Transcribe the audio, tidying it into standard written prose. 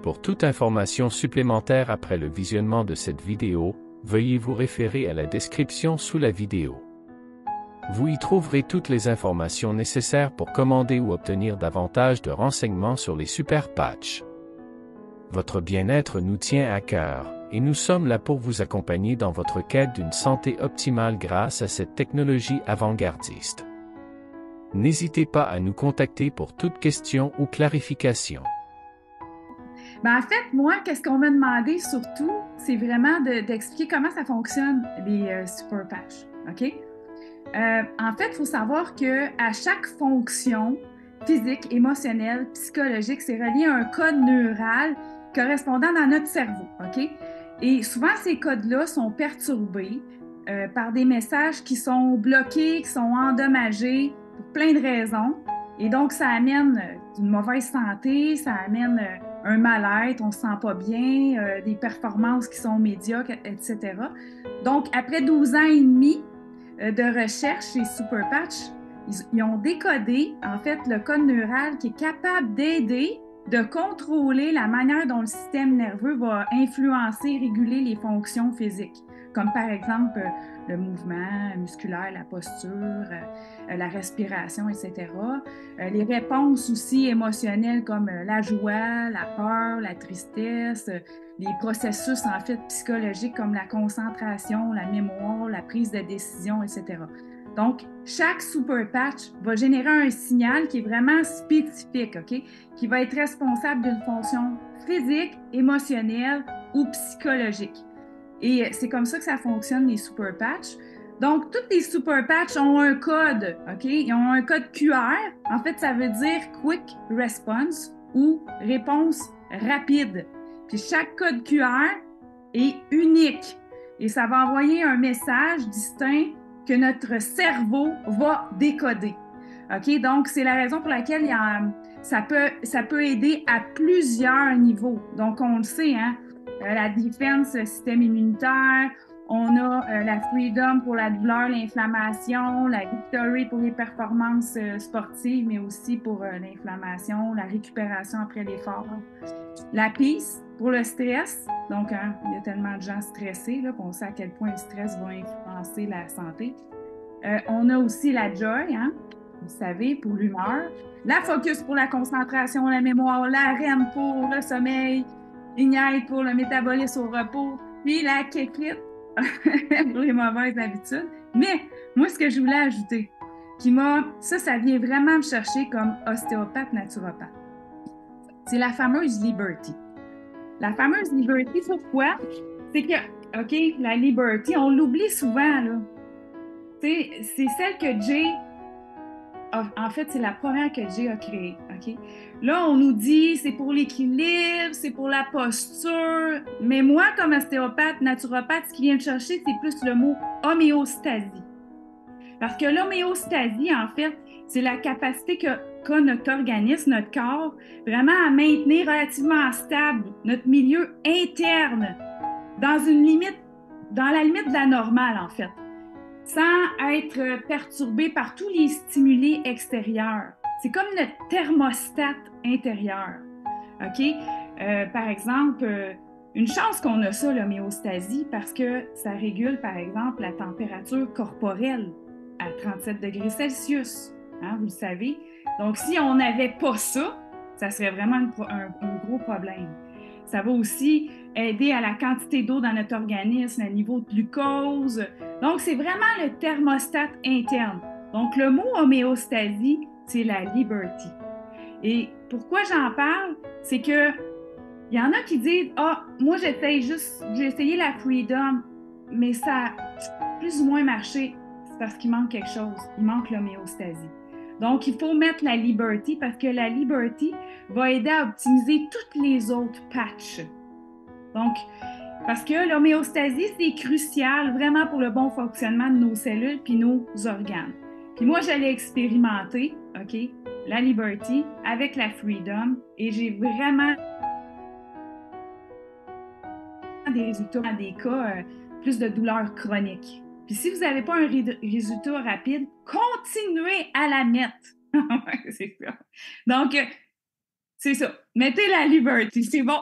Pour toute information supplémentaire après le visionnement de cette vidéo, veuillez vous référer à la description sous la vidéo. Vous y trouverez toutes les informations nécessaires pour commander ou obtenir davantage de renseignements sur les super patchs. Votre bien-être nous tient à cœur, et nous sommes là pour vous accompagner dans votre quête d'une santé optimale grâce à cette technologie avant-gardiste. N'hésitez pas à nous contacter pour toute question ou clarification. En fait, moi, qu'est-ce qu'on m'a demandé surtout, c'est vraiment d'expliquer comment ça fonctionne, les super patchs. OK? En fait, il faut savoir qu'à chaque fonction physique, émotionnelle, psychologique, c'est relié à un code neural correspondant dans notre cerveau. OK? Et souvent, ces codes-là sont perturbés par des messages qui sont bloqués, qui sont endommagés pour plein de raisons. Et donc, ça amène une mauvaise santé, ça amène un mal-être, on ne se sent pas bien, des performances qui sont médiocres, etc. Donc, après 12 ans et demi de recherche chez Superpatch, ils ont décodé, en fait, le code neural qui est capable d'aider, de contrôler la manière dont le système nerveux va influencer, réguler les fonctions physiques, comme par exemple le mouvement musculaire, la posture, la respiration, etc. Les réponses aussi émotionnelles comme la joie, la peur, la tristesse, les processus en fait psychologiques comme la concentration, la mémoire, la prise de décision, etc. Donc, chaque super patch va générer un signal qui est vraiment spécifique, OK? Qui va être responsable d'une fonction physique, émotionnelle ou psychologique. Et c'est comme ça que ça fonctionne, les super patchs. Donc, toutes les super patchs ont un code, OK? Ils ont un code QR. En fait, ça veut dire Quick Response ou réponse rapide. Puis chaque code QR est unique et ça va envoyer un message distinct que notre cerveau va décoder. OK? Donc, c'est la raison pour laquelle ça peut aider à plusieurs niveaux. Donc, on le sait, hein? La défense, système immunitaire, on a la freedom pour la douleur, l'inflammation, la victory pour les performances sportives, mais aussi pour l'inflammation, la récupération après l'effort. La peace pour le stress. Donc, hein, il y a tellement de gens stressés, là, qu'on sait à quel point le stress va influencer la santé. On a aussi la joy, hein, vous savez, pour l'humeur. La focus pour la concentration, la mémoire. La REM pour le sommeil. L'ignite pour le métabolisme au repos. Puis la kékite pour les mauvaises habitudes. Mais moi, ce que je voulais ajouter, ça vient vraiment me chercher comme ostéopathe, naturopathe. C'est la fameuse Liberty. La fameuse Liberty, pourquoi? C'est que, OK, la Liberty, on l'oublie souvent, là. C'est celle que Jay, en fait, c'est la première que Jay a créée, OK? Là, on nous dit, c'est pour l'équilibre, c'est pour la posture, mais moi, comme ostéopathe, naturopathe, ce qui vient me chercher, c'est plus le mot homéostasie. Parce que l'homéostasie, en fait, c'est la capacité qu'a notre organisme, notre corps, vraiment à maintenir relativement stable notre milieu interne dans la limite de la normale, en fait, sans être perturbé par tous les stimuli extérieurs. C'est comme notre thermostat intérieur. OK? Par exemple, une chance qu'on a ça, l'homéostasie, parce que ça régule, par exemple, la température corporelle à 37 degrés Celsius. Hein, vous le savez. Donc, si on n'avait pas ça, ça serait vraiment un gros problème. Ça va aussi aider à la quantité d'eau dans notre organisme, le niveau de glucose. Donc, c'est vraiment le thermostat interne. Donc, le mot homéostasie, c'est la liberty. Et pourquoi j'en parle, c'est que il y en a qui disent « Ah, moi, j'ai essayé la freedom, mais ça a plus ou moins marché. » C'est parce qu'il manque quelque chose. Il manque l'homéostasie. Donc, il faut mettre la Liberty parce que la Liberty va aider à optimiser toutes les autres patchs. Donc, parce que l'homéostasie, c'est crucial vraiment pour le bon fonctionnement de nos cellules puis nos organes. Puis moi, j'allais expérimenter, OK, la Liberty avec la Freedom et j'ai vraiment des résultats dans des cas plus de douleurs chroniques. Puis si vous n'avez pas un résultat rapide, continuez à la mettre. C'est ça. Donc, C'est ça. Mettez la Liberty, c'est bon.